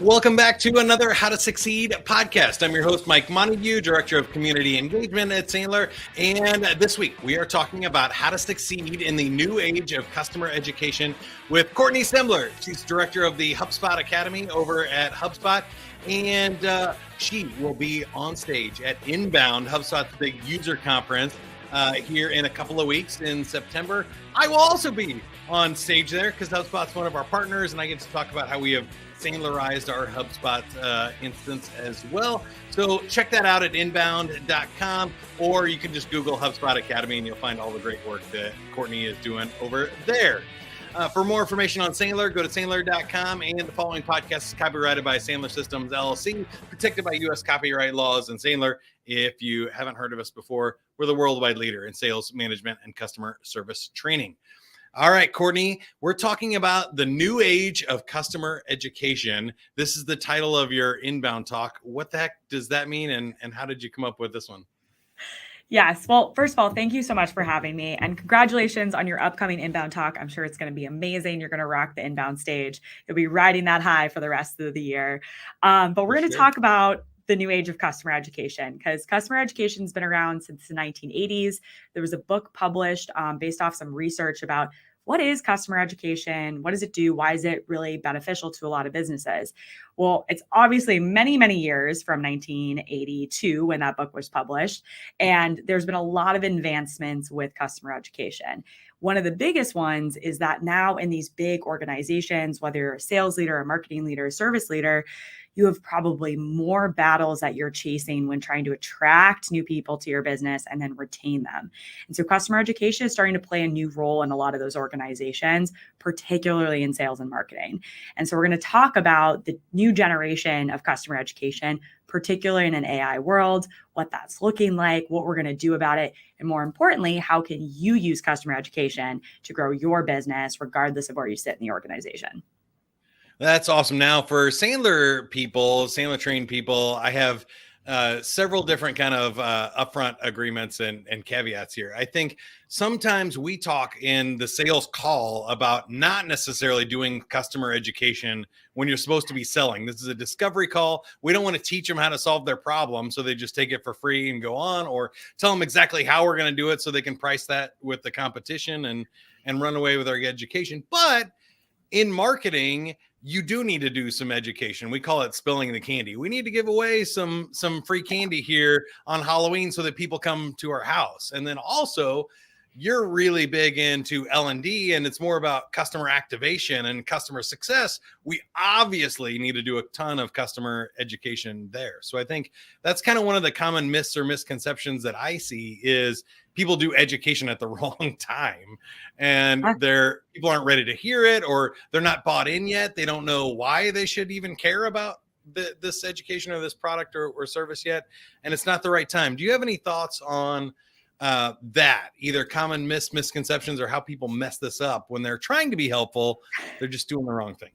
Welcome back to another How to Succeed podcast. I'm your host, Mike Montague, Director of Community Engagement at Sandler. And this week, we are talking about how to succeed in the new age of customer education with Courtney Sembler. She's Director of the HubSpot Academy over at HubSpot. And she will be on stage at Inbound, HubSpot's big user conference, here in a couple of weeks in September. I will also be on stage there because HubSpot's one of our partners, and I get to talk about how we have Sandlerized our HubSpot instance as well. So check that out at inbound.com, or you can just Google HubSpot Academy and you'll find all the great work that Courtney is doing over there. For more information on Sandler, go to sandler.com. And the following podcast is copyrighted by Sandler Systems, LLC, protected by U.S. copyright laws. And Sandler, if you haven't heard of us before, we're the worldwide leader in sales management and customer service training. All right, Courtney, we're talking about the new age of customer education. This is the title of your Inbound talk. What the heck does that mean? And how did you come up with this one? Yes. Well, first of all, thank you so much for having me, and congratulations on your upcoming Inbound talk. I'm sure it's going to be amazing. You're going to rock the Inbound stage. You'll be riding that high for the rest of the year. But we're going to talk about the new age of customer education, because customer education has been around since the 1980s. There was a book published based off some research about what is customer education? What does it do? Why is it really beneficial to a lot of businesses? Well, it's obviously many, many years from 1982 when that book was published. And there's been a lot of advancements with customer education. One of the biggest ones is that now in these big organizations, whether you're a sales leader, a marketing leader, a service leader, you have probably more battles that you're chasing when trying to attract new people to your business and then retain them. And so customer education is starting to play a new role in a lot of those organizations, particularly in sales and marketing. And so we're going to talk about the new generation of customer education, particularly in an AI world, what that's looking like, what we're going to do about it, and more importantly, how can you use customer education to grow your business regardless of where you sit in the organization. That's awesome. Now for Sandler people, Sandler trained people, I have several different kind of upfront agreements and caveats here. I think sometimes we talk in the sales call about not necessarily doing customer education when you're supposed to be selling. This is a discovery call. We don't want to teach them how to solve their problem so they just take it for free and go on, or tell them exactly how we're going to do it so they can price that with the competition and run away with our education. But in marketing, you do need to do some education. We call it spilling the candy. We need to give away some free candy here on Halloween so that people come to our house. And then also, you're really big into L&D, and it's more about customer activation and customer success. We obviously need to do a ton of customer education there. So I think that's kind of one of the common myths or misconceptions that I see is people do education at the wrong time, and people aren't ready to hear it, or they're not bought in yet. They don't know why they should even care about this education or this product or service yet. And it's not the right time. Do you have any thoughts on that, either common misconceptions or how people mess this up when they're trying to be helpful, they're just doing the wrong thing?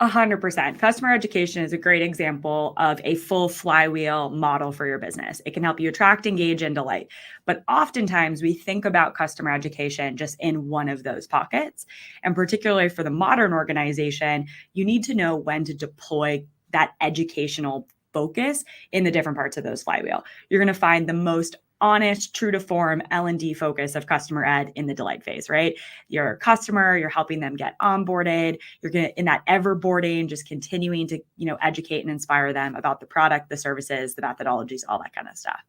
100%. Customer education is a great example of a full flywheel model for your business. It can help you attract, engage, and delight. But oftentimes we think about customer education just in one of those pockets. And particularly for the modern organization, you need to know when to deploy that educational focus in the different parts of those flywheel. You're going to find the most honest, true to form L&D focus of customer ed in the delight phase, right? You're a customer, you're helping them get onboarded, you're going to, in that everboarding, just continuing to, educate and inspire them about the product, the services, the methodologies, all that kind of stuff.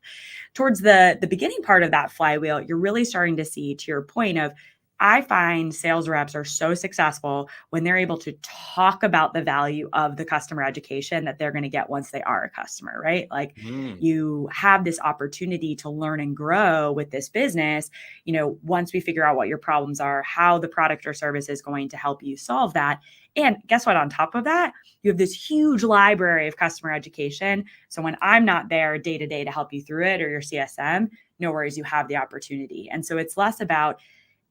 Towards the beginning part of that flywheel, you're really starting to see, to your point of, I find sales reps are so successful when they're able to talk about the value of the customer education that they're going to get once they are a customer, right? Like you have this opportunity to learn and grow with this business. Once we figure out what your problems are, how the product or service is going to help you solve that. And guess what? On top of that, you have this huge library of customer education. So when I'm not there day to day to help you through it, or your CSM, no worries, you have the opportunity. And so it's less about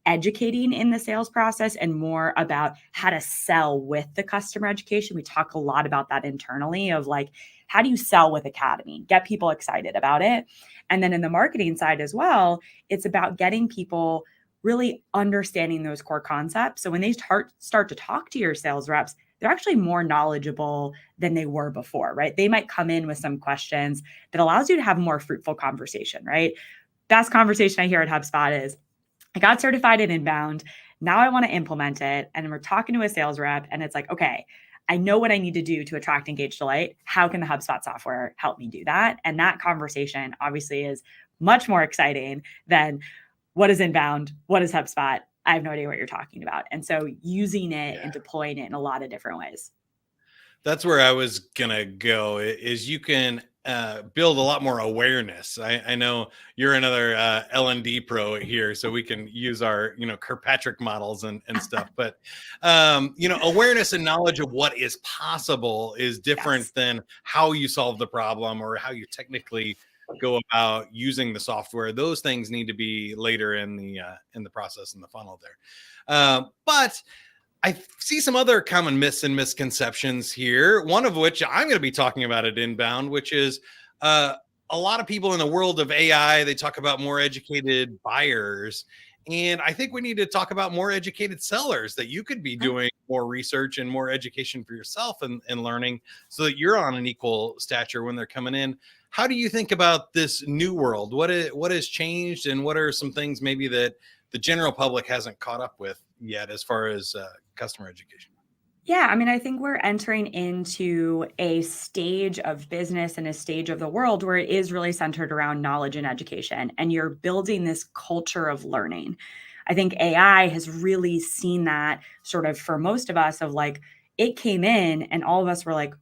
educating in the sales process and more about how to sell with the customer education. We talk a lot about that internally of like, how do you sell with Academy? Get people excited about it. And then in the marketing side as well, it's about getting people really understanding those core concepts. So when they start to talk to your sales reps, they're actually more knowledgeable than they were before, right? They might come in with some questions that allows you to have more fruitful conversation, right? Best conversation I hear at HubSpot is, I got certified in inbound. Now I want to implement it. And we're talking to a sales rep and it's like, okay, I know what I need to do to attract, engage, delight. How can the HubSpot software help me do that? And that conversation obviously is much more exciting than what is inbound? What is HubSpot? I have no idea what you're talking about. And so using it and deploying it in a lot of different ways. That's where I was gonna go. Is you can build a lot more awareness. I know you're another L&D pro here, so we can use our Kirkpatrick models and stuff. But awareness and knowledge of what is possible is different Yes. than how you solve the problem or how you technically go about using the software. Those things need to be later in the process, in the funnel there. But I see some other common myths and misconceptions here, one of which I'm going to be talking about at Inbound, which is a lot of people in the world of AI, they talk about more educated buyers. And I think we need to talk about more educated sellers, that you could be doing more research and more education for yourself and learning so that you're on an equal stature when they're coming in. How do you think about this new world? What has changed, and what are some things maybe that the general public hasn't caught up with yet as far as customer education? Yeah, I mean, I think we're entering into a stage of business and a stage of the world where it is really centered around knowledge and education, and you're building this culture of learning. I think AI has really seen that sort of for most of us of like, it came in and all of us were like,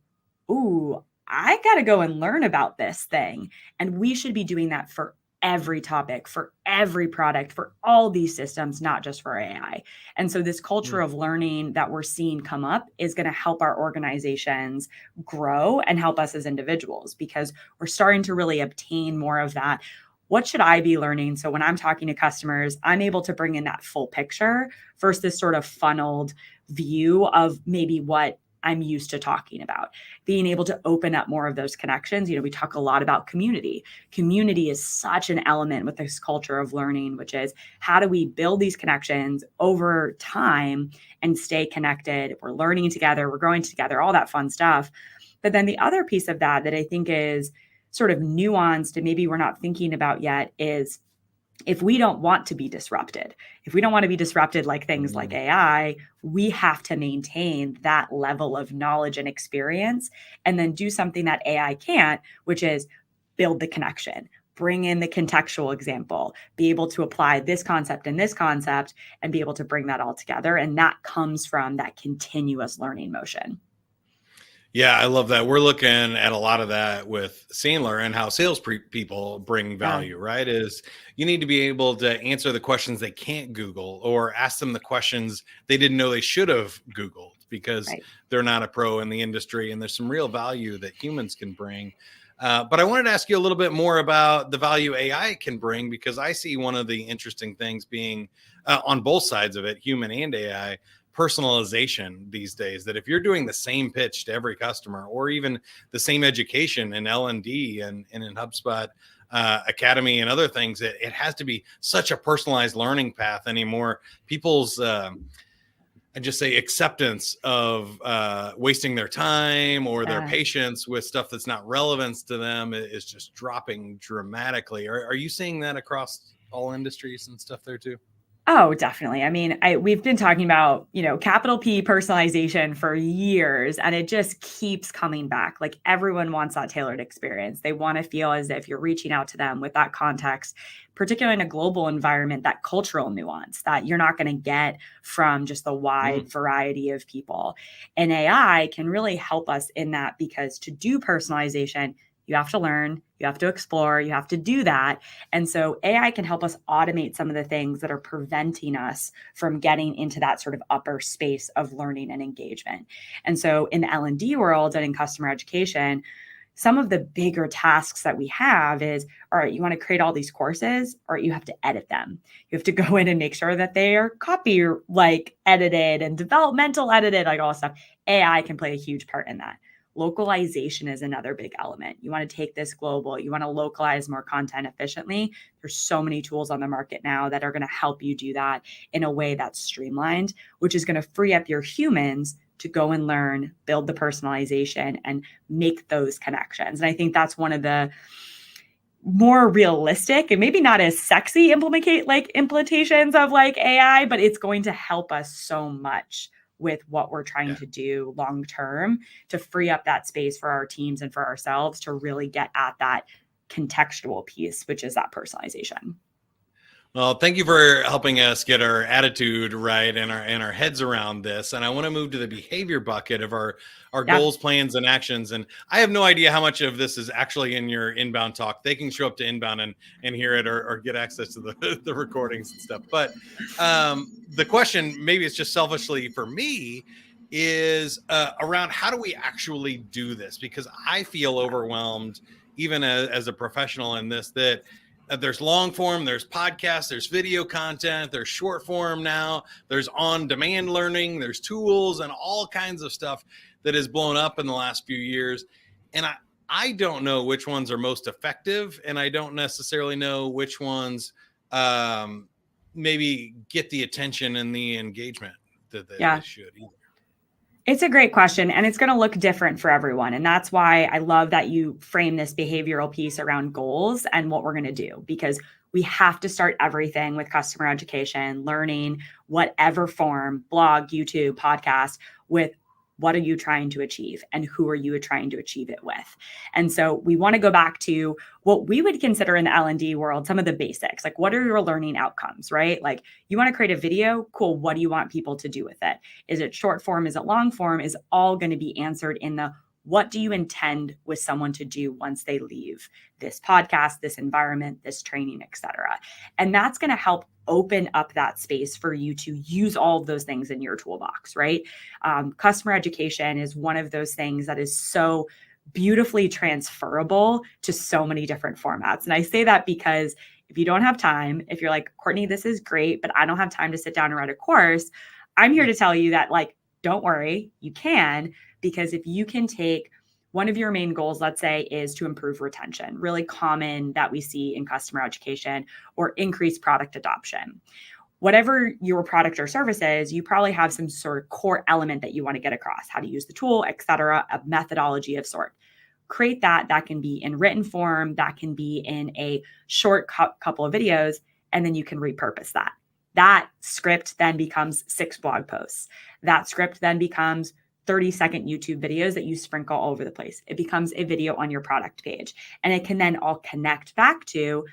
ooh, I got to go and learn about this thing. And we should be doing that for every topic, for every product, for all these systems, not just for AI. And so this culture of learning that we're seeing come up is going to help our organizations grow and help us as individuals, because we're starting to really obtain more of that. What should I be learning? So when I'm talking to customers, I'm able to bring in that full picture versus this sort of funneled view of maybe what I'm used to talking about. Being able to open up more of those connections. We talk a lot about community. Community is such an element with this culture of learning, which is how do we build these connections over time and stay connected? We're learning together, we're growing together, all that fun stuff. But then the other piece of that I think is sort of nuanced and maybe we're not thinking about yet is, if we don't want to be disrupted, if we don't want to be disrupted like things like AI, we have to maintain that level of knowledge and experience and then do something that AI can't, which is build the connection, bring in the contextual example, be able to apply this concept and this concept and be able to bring that all together. And that comes from that continuous learning motion. Yeah, I love that. We're looking at a lot of that with Sandler and how sales people bring value, right? Is you need to be able to answer the questions they can't Google, or ask them the questions they didn't know they should have Googled, because they're not a pro in the industry, and there's some real value that humans can bring. But I wanted to ask you a little bit more about the value AI can bring, because I see one of the interesting things being on both sides of it, human and AI, personalization these days. That if you're doing the same pitch to every customer, or even the same education in L&D and in HubSpot Academy and other things, it has to be such a personalized learning path anymore. People's I just say acceptance of wasting their time or their patience with stuff that's not relevant to them is just dropping dramatically. Are you seeing that across all industries and stuff there too? Oh, definitely. I mean, we've been talking about, capital P personalization for years, and it just keeps coming back. Like, everyone wants that tailored experience. They want to feel as if you're reaching out to them with that context, particularly in a global environment, that cultural nuance that you're not going to get from just the wide variety of people. And AI can really help us in that, because to do personalization, you have to learn, you have to explore, you have to do that. And so AI can help us automate some of the things that are preventing us from getting into that sort of upper space of learning and engagement. And so in the L&D world and in customer education, some of the bigger tasks that we have is, all right, you want to create all these courses, or you have to edit them. You have to go in and make sure that they are copy edited and developmental edited, like all that stuff. AI can play a huge part in that. Localization is another big element. You want to take this global, you want to localize more content efficiently. There's so many tools on the market now that are going to help you do that in a way that's streamlined, which is going to free up your humans to go and learn, build the personalization, and make those connections. And I think that's one of the more realistic and maybe not as sexy implementations of like AI, but it's going to help us so much with what we're trying to do long term to free up that space for our teams and for ourselves to really get at that contextual piece, which is that personalization. Well, thank you for helping us get our attitude right and our heads around this. And I want to move to the behavior bucket of our goals, plans, and actions. And I have no idea how much of this is actually in your inbound talk. They can show up to inbound and hear it or get access to the recordings and stuff. But the question, maybe it's just selfishly for me, is around how do we actually do this? Because I feel overwhelmed, even as a professional in this, that there's long form, there's podcasts, there's video content, there's short form now, there's on-demand learning, there's tools and all kinds of stuff that has blown up in the last few years. And I don't know which ones are most effective, and I don't necessarily know which ones maybe get the attention and the engagement that they should either. It's a great question, and it's going to look different for everyone. And that's why I love that you frame this behavioral piece around goals and what we're going to do, because we have to start everything with customer education, learning, whatever form, blog, YouTube, podcast, with what are you trying to achieve and who are you trying to achieve it with? And so we want to go back to what we would consider in the L&D world, some of the basics, like what are your learning outcomes, right? Like you want to create a video, cool. What do you want people to do with it? Is it short form? Is it long form? Is all going to be answered in the what do you intend with someone to do once they leave this podcast, this environment, this training, et cetera. And that's going to help open up that space for you to use all of those things in your toolbox, right? Customer education is one of those things that is so beautifully transferable to so many different formats. And I say that because if you don't have time, if you're like, Courtney, this is great, but I don't have time to sit down and write a course, I'm here to tell you that, like, don't worry, you can, because if you can take one of your main goals, let's say, is to improve retention, really common that we see in customer education, or increase product adoption. Whatever your product or service is, you probably have some sort of core element that you want to get across, how to use the tool, et cetera, a methodology of sort. Create that. That can be in written form, that can be in a short couple of videos, and then you can repurpose that. That script then becomes 6 blog posts. That script then becomes 30-second YouTube videos that you sprinkle all over the place. It becomes a video on your product page. And it can then all connect back to,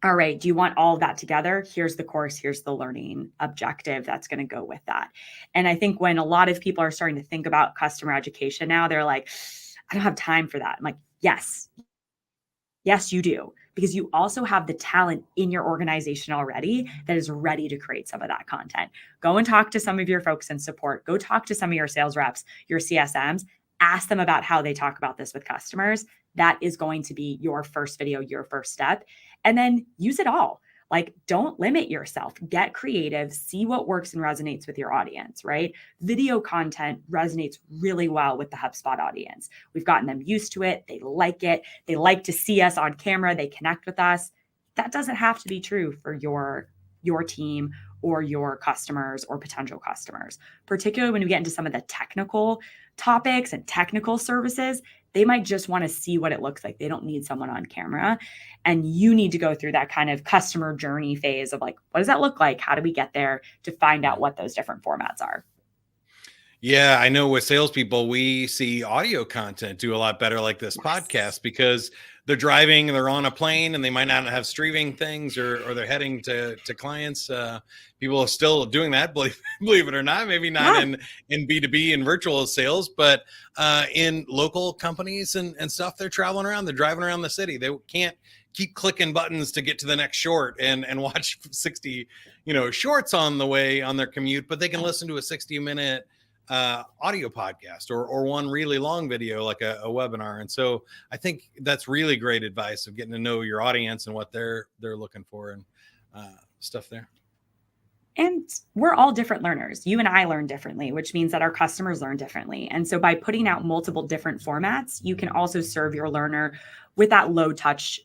all right, do you want all of that together? Here's the course, here's the learning objective that's going to go with that. And I think when a lot of people are starting to think about customer education now, they're like, I don't have time for that. I'm like, yes, you do. Because you also have the talent in your organization already that is ready to create some of that content. Go and talk to some of your folks in support. Go talk to some of your sales reps, your CSMs. Ask them about how they talk about this with customers. That is going to be your first video, your first step. And then use it all. Like, don't limit yourself. Get creative. See what works and resonates with your audience, right? Video content resonates really well with the HubSpot audience. We've gotten them used to it. They like it. They like to see us on camera. They connect with us. That doesn't have to be true for your team or your customers or potential customers, particularly when we get into some of the technical topics and technical services. They might just want to see what it looks like. They don't need someone on camera. And you need to go through that kind of customer journey phase of like, what does that look like? How do we get there, to find out what those different formats are? Yeah, I know with salespeople, we see audio content do a lot better, like this podcast, because they're driving, they're on a plane, and they might not have streaming things, or they're heading to clients. People are still doing that, believe it or not. Maybe not in B2B and virtual sales, but in local companies and stuff, they're traveling around, they're driving around the city. They can't keep clicking buttons to get to the next short and watch 60 shorts on the way on their commute, but they can listen to a 60-minute audio podcast or one really long video like a webinar. And so I think that's really great advice of getting to know your audience and what they're looking for and stuff there. And we're all different learners. You and I learn differently, which means that our customers learn differently. And so by putting out multiple different formats, you can also serve your learner with that low touch,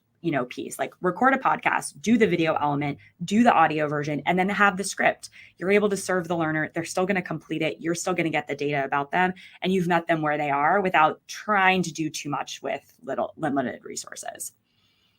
piece, like record a podcast, do the video element, do the audio version, and then have the script. You're able to serve the learner. They're still going to complete it. You're still going to get the data about them, and you've met them where they are without trying to do too much with limited resources.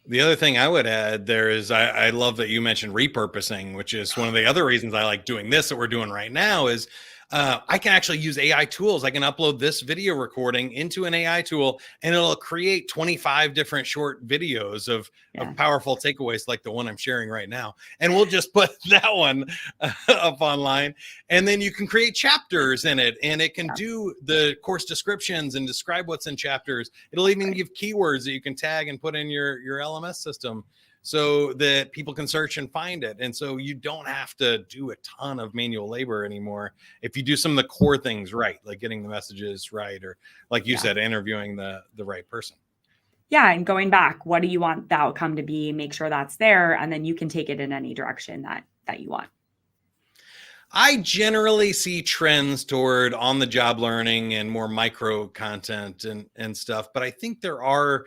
The other thing I would add there is I love that you mentioned repurposing, which is one of the other reasons I like doing this that we're doing right now is I can actually use AI tools. I can upload this video recording into an AI tool and it'll create 25 different short videos of powerful takeaways like the one I'm sharing right now. And we'll just put that one up online. And then you can create chapters in it and it can do the course descriptions and describe what's in chapters. It'll even give keywords that you can tag and put in your LMS system so that people can search and find it. And so you don't have to do a ton of manual labor anymore if you do some of the core things right, like getting the messages right, or like you said, interviewing the right person. Yeah. And going back, what do you want the outcome to be? Make sure that's there. And then you can take it in any direction that you want. I generally see trends toward on-the-job learning and more micro content and stuff, but I think there are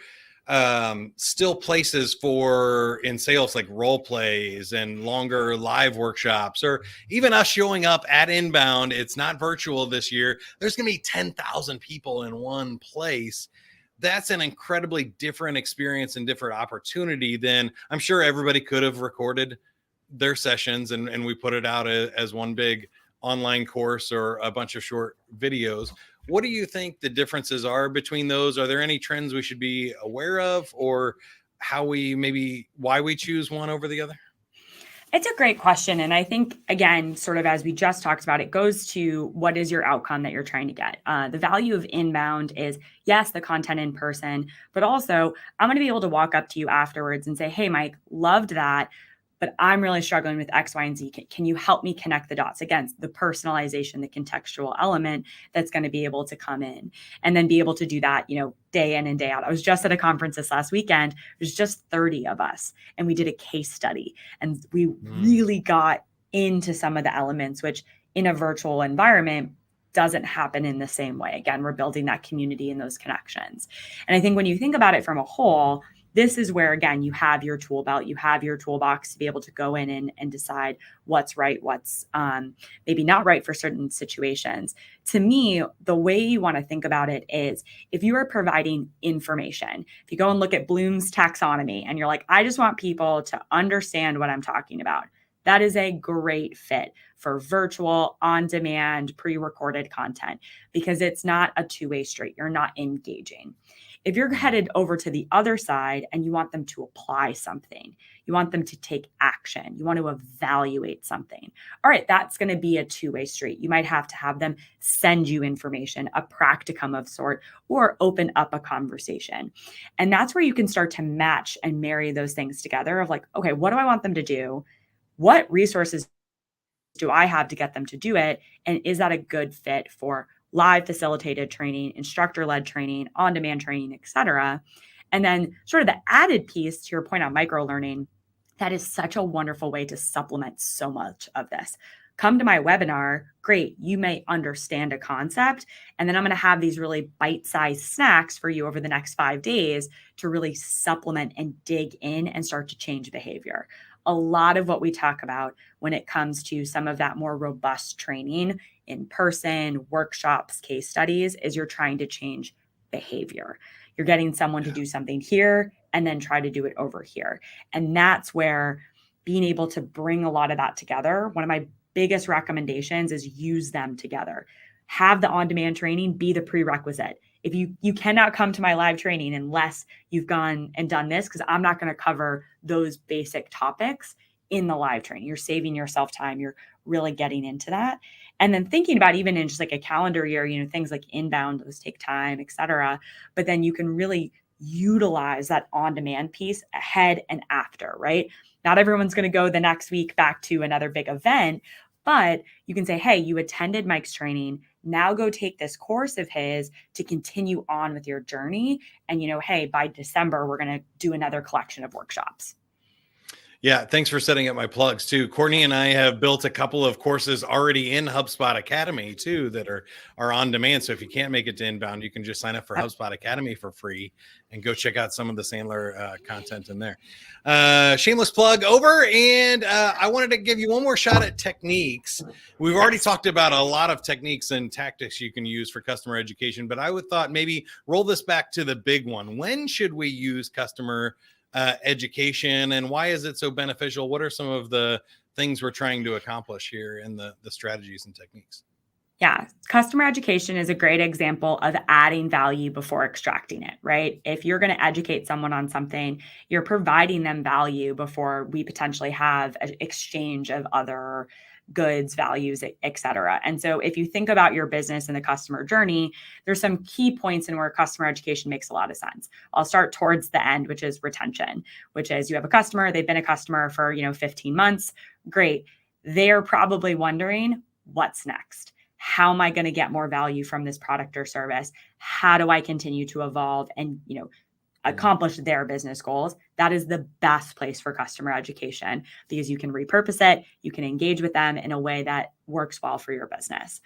still places for in sales like role plays and longer live workshops, or even us showing up at Inbound. It's not virtual this year. There's going to be 10,000 people in one place. That's an incredibly different experience and different opportunity than I'm sure everybody could have recorded their sessions and we put it out as one big online course or a bunch of short videos. What do you think the differences are between those? Are there any trends we should be aware of, or why we choose one over the other? It's a great question. And I think, again, sort of as we just talked about, it goes to what is your outcome that you're trying to get. The value of Inbound is, yes, the content in person, but also I'm going to be able to walk up to you afterwards and say, hey, Mike, loved that, but I'm really struggling with X, Y, and Z. Can you help me connect the dots? Again, the personalization, the contextual element that's going to be able to come in and then be able to do that, day in and day out. I was just at a conference this last weekend. There's just 30 of us and we did a case study and we really got into some of the elements, which in a virtual environment doesn't happen in the same way. Again, we're building that community and those connections. And I think when you think about it from a whole, this is where, again, you have your tool belt, you have your toolbox to be able to go in and decide what's right, what's maybe not right for certain situations. To me, the way you want to think about it is if you are providing information, if you go and look at Bloom's taxonomy and you're like, I just want people to understand what I'm talking about, that is a great fit for virtual, on-demand, pre-recorded content because it's not a two-way street. You're not engaging. If you're headed over to the other side and you want them to apply something, you want them to take action, you want to evaluate something, all right, that's going to be a two-way street. You might have to have them send you information, a practicum of sort, or open up a conversation. And that's where you can start to match and marry those things together of like, okay, what do I want them to do? What resources do I have to get them to do it? And is that a good fit for live facilitated training, instructor-led training, on-demand training, et cetera? And then sort of the added piece to your point on micro-learning, that is such a wonderful way to supplement so much of this. Come to my webinar, great, you may understand a concept, and then I'm going to have these really bite-sized snacks for you over the next 5 days to really supplement and dig in and start to change behavior. A lot of what we talk about when it comes to some of that more robust training in person, workshops, case studies, is you're trying to change behavior. You're getting someone to do something here and then try to do it over here. And that's where being able to bring a lot of that together, one of my biggest recommendations is use them together. Have the on-demand training be the prerequisite. If you cannot come to my live training unless you've gone and done this, because I'm not going to cover those basic topics in the live training. You're saving yourself time. You're really getting into that. And then thinking about even in just like a calendar year, things like Inbound, those take time, et cetera. But then you can really utilize that on-demand piece ahead and after, right? Not everyone's going to go the next week back to another big event, but you can say, hey, you attended Mike's training. Now go take this course of his to continue on with your journey. And, hey, by December, we're going to do another collection of workshops. Yeah, thanks for setting up my plugs too. Courtney and I have built a couple of courses already in HubSpot Academy too that are on demand. So if you can't make it to inbound, you can just sign up for HubSpot Academy for free and go check out some of the Sandler content in there. Shameless plug over, and I wanted to give you one more shot at techniques. We've already talked about a lot of techniques and tactics you can use for customer education, but I would thought maybe roll this back to the big one. When should we use customer education, and why is it so beneficial? What are some of the things we're trying to accomplish here in the strategies and techniques? Yeah, customer education is a great example of adding value before extracting it, right? If you're going to educate someone on something, you're providing them value before we potentially have an exchange of other goods, values, et cetera. And so if you think about your business and the customer journey, there's some key points in where customer education makes a lot of sense. I'll start towards the end, which is retention, which is you have a customer, they've been a customer for, 15 months. Great. They're probably wondering, what's next? How am I going to get more value from this product or service? How do I continue to evolve and, accomplish their business goals? That is the best place for customer education because you can repurpose it. You can engage with them in a way that works well for your business.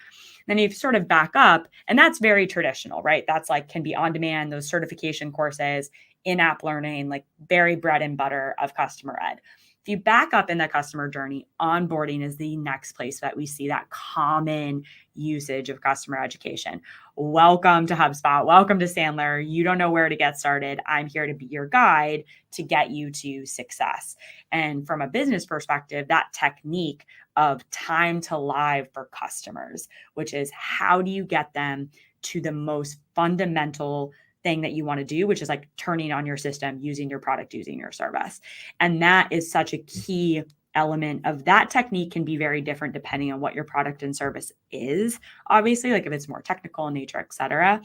Then you sort of back up, and that's very traditional, right? That's like can be on demand, those certification courses, in-app learning, like very bread and butter of customer ed. If you back up in the customer journey, onboarding is the next place that we see that common usage of customer education. Welcome to HubSpot. Welcome to Sandler. You don't know where to get started. I'm here to be your guide to get you to success. And from a business perspective, that technique of time to live for customers, which is how do you get them to the most fundamental thing that you want to do, which is like turning on your system, using your product, using your service. And that is such a key element of that technique. Can be very different depending on what your product and service is. Obviously, like if it's more technical in nature, et cetera,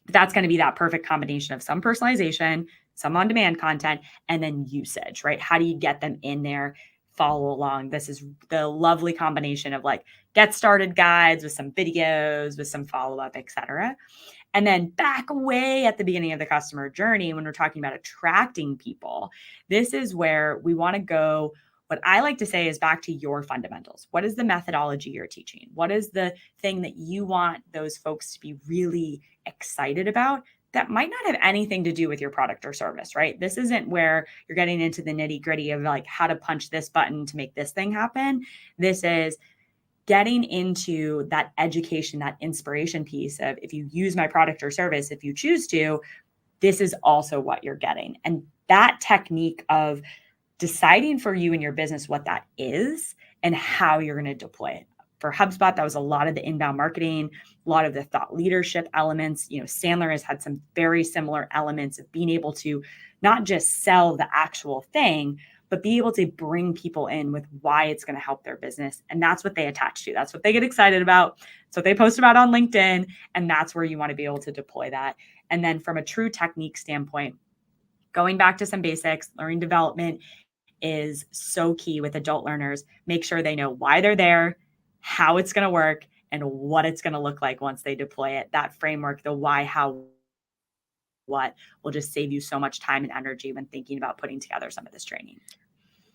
that's going to be that perfect combination of some personalization, some on-demand content, and then usage, right? How do you get them in there, follow along? This is the lovely combination of like get started guides with some videos, with some follow-up, et cetera. And then back way at the beginning of the customer journey, when we're talking about attracting people, this is where we want to go. What I like to say is back to your fundamentals. What is the methodology you're teaching? What is the thing that you want those folks to be really excited about that might not have anything to do with your product or service, right? This isn't where you're getting into the nitty gritty of like how to punch this button to make this thing happen. This is getting into that education, that inspiration piece of if you use my product or service, if you choose to, this is also what you're getting. And that technique of deciding for you and your business what that is and how you're going to deploy it. For HubSpot, that was a lot of the inbound marketing, a lot of the thought leadership elements. Sandler has had some very similar elements of being able to not just sell the actual thing, but be able to bring people in with why it's going to help their business. And that's what they attach to. That's what they get excited about. That's what they post about on LinkedIn. And that's where you want to be able to deploy that. And then from a true technique standpoint, going back to some basics, learning development is so key with adult learners. Make sure they know why they're there, how it's going to work, and what it's going to look like once they deploy it. That framework, the why, how, what, will just save you so much time and energy when thinking about putting together some of this training.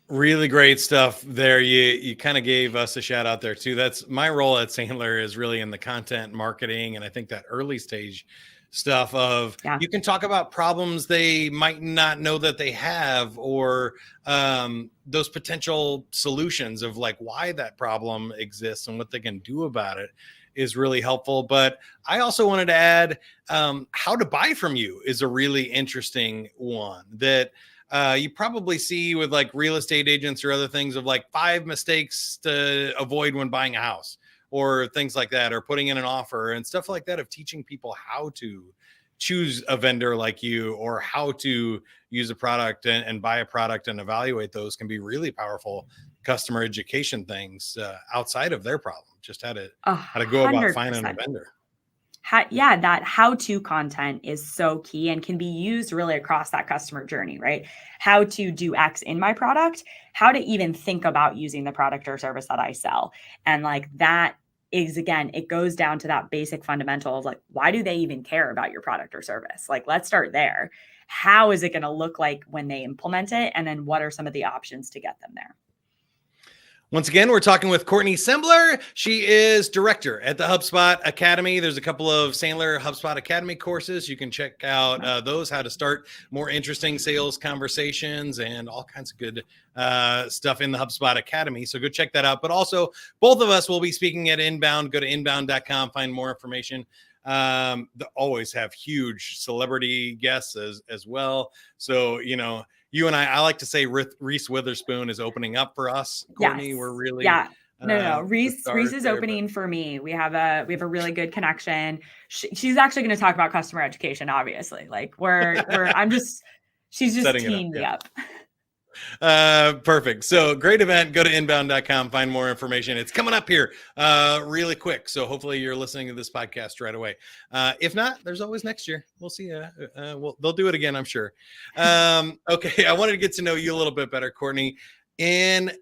Really great stuff there. You kind of gave us a shout out there too. That's my role at Sandler, is really in the content marketing. And I think that early stage stuff of you can talk about problems they might not know that they have, or those potential solutions of like why that problem exists and what they can do about it is really helpful. But I also wanted to add how to buy from you is a really interesting one that you probably see with like real estate agents or other things of like 5 mistakes to avoid when buying a house or things like that, or putting in an offer and stuff like that, of teaching people how to choose a vendor like you or how to use a product and buy a product and evaluate those can be really powerful customer education things outside of their problem. Just how to go about finding a vendor. That how-to content is so key and can be used really across that customer journey, right? How to do X in my product, how to even think about using the product or service that I sell. And like that is, again, it goes down to that basic fundamental of like, why do they even care about your product or service? Like, let's start there. how is it going to look like when they implement it? And then what are some of the options to get them there? Once again, we're talking with Courtney Sembler. She is director at the HubSpot Academy. There's a couple of Sandler HubSpot Academy courses. You can check out those, how to start more interesting sales conversations and all kinds of good stuff in the HubSpot Academy. So go check that out. But also, both of us will be speaking at Inbound. Go to inbound.com, find more information. They always have huge celebrity guests as well. So, you and I like to say Reese Witherspoon is opening up for us. Courtney, Yes. we're really No. Reese is opening for me. We have a really good connection. She's actually going to talk about customer education. Obviously, like she's just teeing me up. Perfect. So great event. Go to inbound.com, find more information. It's coming up here really quick. So hopefully you're listening to this podcast right away. If not, there's always next year. We'll see. They'll do it again, I'm sure. Okay. I wanted to get to know you a little bit better, Courtney. In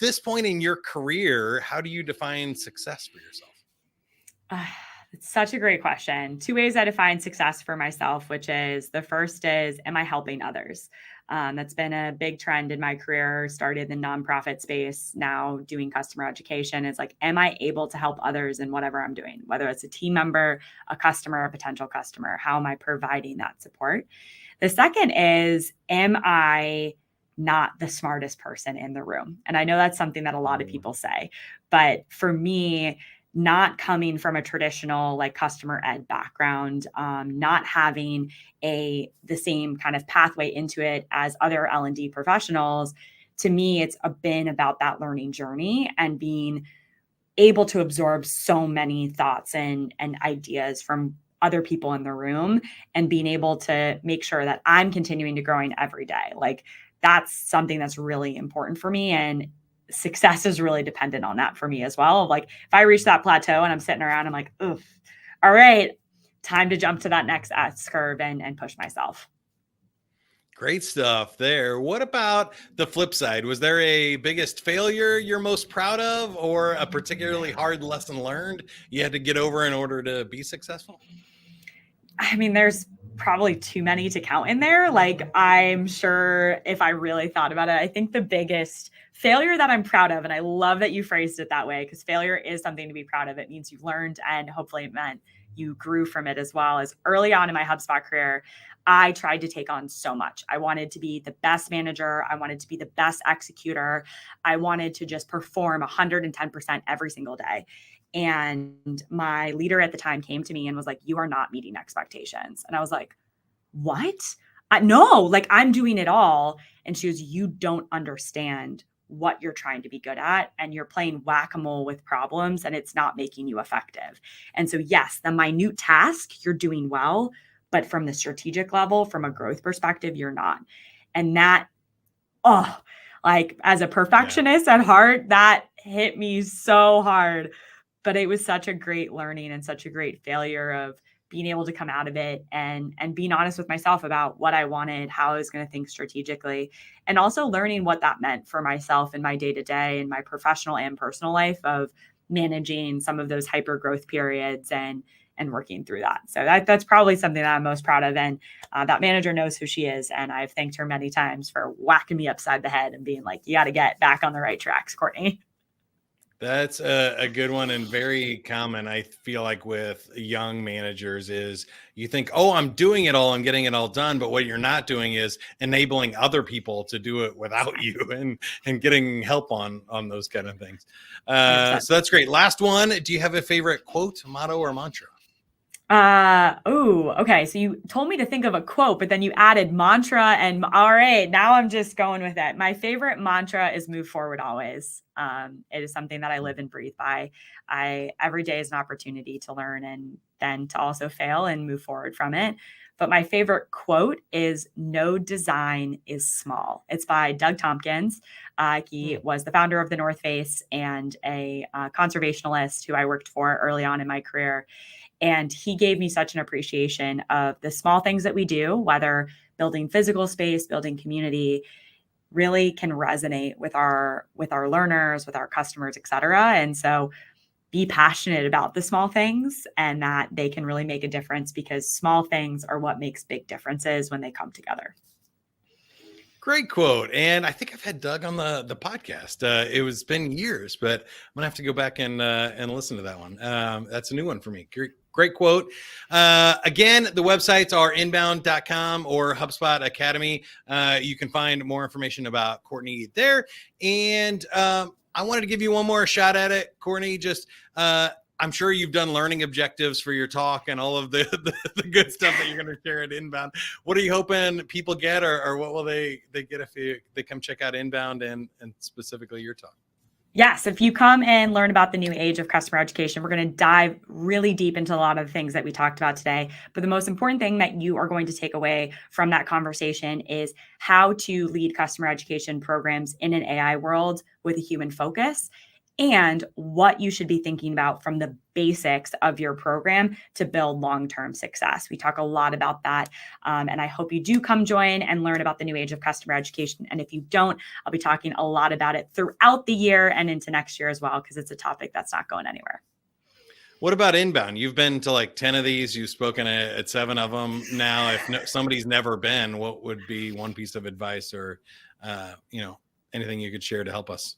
this point in your career, how do you define success for yourself? It's such a great question. 2 ways I define success for myself, which is the first is, am I helping others? That's been a big trend in my career, started in the nonprofit space, now doing customer education. It's like, am I able to help others in whatever I'm doing, whether it's a team member, a customer, a potential customer? How am I providing that support? The second is, am I not the smartest person in the room? And I know that's something that a lot of people say, but for me, not coming from a traditional like customer ed background, not having the same kind of pathway into it as other L&D professionals, to me, it's been about that learning journey and being able to absorb so many thoughts and ideas from other people in the room and being able to make sure that I'm continuing to growing every day. Like that's something that's really important for me. And success is really dependent on that for me as well. Like if I reach that plateau and I'm sitting around, I'm like, oof, all right, time to jump to that next S curve and push myself. Great stuff there. What about the flip side? Was there a biggest failure you're most proud of, or a particularly hard lesson learned you had to get over in order to be successful? I mean, there's probably too many to count in there. Like, I'm sure if I really thought about it, I think the biggest failure that I'm proud of, and I love that you phrased it that way, because failure is something to be proud of. It means you've learned and hopefully it meant you grew from it as well. As early on in my HubSpot career, I tried to take on so much. I wanted to be the best manager. I wanted to be the best executor. I wanted to just perform 110% every single day. And my leader at the time came to me and was like, you are not meeting expectations. And I was like, what? No, like I'm doing it all. And she was, you don't understand what you're trying to be good at. And you're playing whack-a-mole with problems and it's not making you effective. And so yes, the minute task you're doing well, but from the strategic level, from a growth perspective, you're not. And that, like as a perfectionist at heart, that hit me so hard. But it was such a great learning and such a great failure of being able to come out of it and being honest with myself about what I wanted, how I was going to think strategically, and also learning what that meant for myself in my day-to-day and my professional and personal life of managing some of those hyper growth periods and working through that. So that's probably something that I'm most proud of. And that manager knows who she is. And I've thanked her many times for whacking me upside the head and being like, you got to get back on the right tracks, Courtney. That's a good one and very common, I feel like, with young managers is you think, oh, I'm doing it all, I'm getting it all done. But what you're not doing is enabling other people to do it without you and getting help on those kind of things. So that's great. Last one. Do you have a favorite quote, motto, or mantra? Okay. So you told me to think of a quote, but then you added mantra and all right, now I'm just going with it. My favorite mantra is move forward always. It is something that I live and breathe by. Every day is an opportunity to learn and then to also fail and move forward from it. But my favorite quote is no design is small. It's by Doug Tompkins. He was the founder of the North Face and a conservationalist who I worked for early on in my career. And he gave me such an appreciation of the small things that we do, whether building physical space, building community, really can resonate with our learners, with our customers, et cetera. And so be passionate about the small things and that they can really make a difference, because small things are what makes big differences when they come together. Great quote. And I think I've had Doug on the podcast. It was been years, but I'm gonna have to go back and listen to that one. That's a new one for me. Great quote. Again, the websites are inbound.com or HubSpot Academy. You can find more information about Courtney there. And I wanted to give you one more shot at it, Courtney. Just I'm sure you've done learning objectives for your talk and all of the good stuff that you're going to share at Inbound. What are you hoping people get, or what will they get if they come check out Inbound and specifically your talk? Yes, if you come and learn about the new age of customer education, we're going to dive really deep into a lot of the things that we talked about today. But the most important thing that you are going to take away from that conversation is how to lead customer education programs in an AI world with a human focus, and what you should be thinking about from the basics of your program to build long-term success. We talk a lot about that. And I hope you do come join and learn about the new age of customer education. And if you don't, I'll be talking a lot about it throughout the year and into next year as well, because it's a topic that's not going anywhere. What about Inbound? You've been to like 10 of these. You've spoken at 7 of them now. If somebody's never been, what would be one piece of advice or, anything you could share to help us?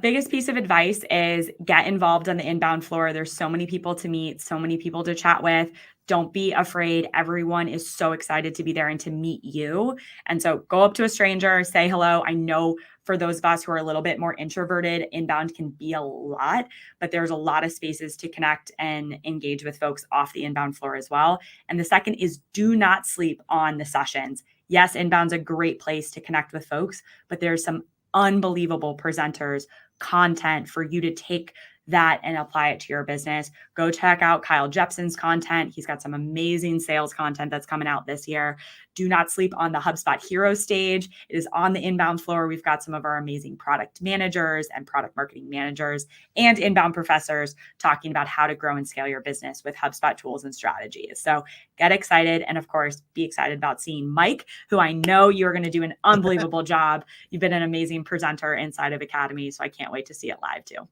Biggest piece of advice is get involved on the inbound floor. There's so many people to meet, so many people to chat with. Don't be afraid. Everyone is so excited to be there and to meet you. And so go up to a stranger, say hello. I know for those of us who are a little bit more introverted, inbound can be a lot, but there's a lot of spaces to connect and engage with folks off the inbound floor as well. And the second is, do not sleep on the sessions. Yes, inbound's a great place to connect with folks, but there's some unbelievable presenters, content for you to take that and apply it to your business. Go check out Kyle Jepson's content. He's got some amazing sales content that's coming out this year. Do not sleep on the HubSpot Hero stage. It is on the inbound floor. We've got some of our amazing product managers and product marketing managers and inbound professors talking about how to grow and scale your business with HubSpot tools and strategies. So get excited. And of course, be excited about seeing Mike, who I know you're going to do an unbelievable job. You've been an amazing presenter inside of Academy. So I can't wait to see it live too.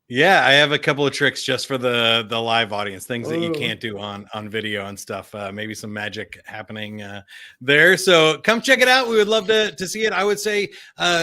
Yeah, I have a couple of tricks just for the live audience, things that you can't do on video and stuff. Maybe some magic happening there. So come check it out. We would love to see it. I would say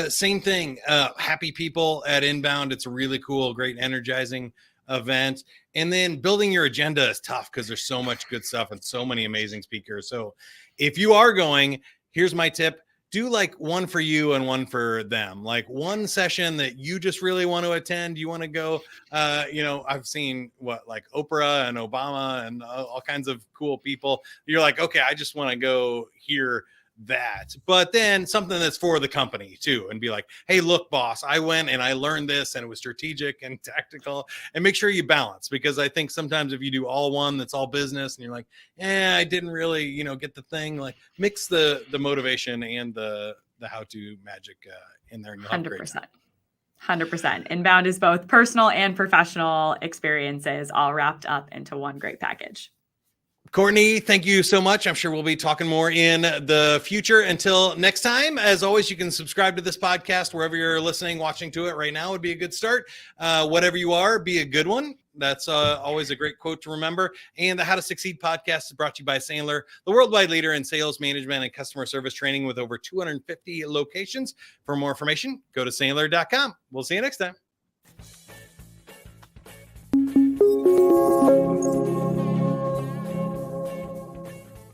same thing. Happy people at Inbound. It's a really cool, great, energizing event. And then building your agenda is tough because there's so much good stuff and so many amazing speakers. So if you are going, here's my tip. Do like one for you and one for them, like one session that you just really want to attend. You want to go, I've seen like Oprah and Obama and all kinds of cool people. You're like, okay, I just want to go hear that, but then something that's for the company too, and be like, hey, look, boss, I went and I learned this and it was strategic and tactical. And make sure you balance, because I think sometimes if you do all one that's all business and you're like, I didn't really get the thing, like mix the motivation and the how-to magic in there. 100%. Inbound is both personal and professional experiences all wrapped up into one great package. Courtney, thank you so much. I'm sure we'll be talking more in the future. Until next time, as always, you can subscribe to this podcast wherever you're listening, watching to it right now would be a good start. Whatever you are, be a good one. That's always a great quote to remember. And the How to Succeed podcast is brought to you by Sandler, the worldwide leader in sales management and customer service training with over 250 locations. For more information, go to sandler.com. We'll see you next time.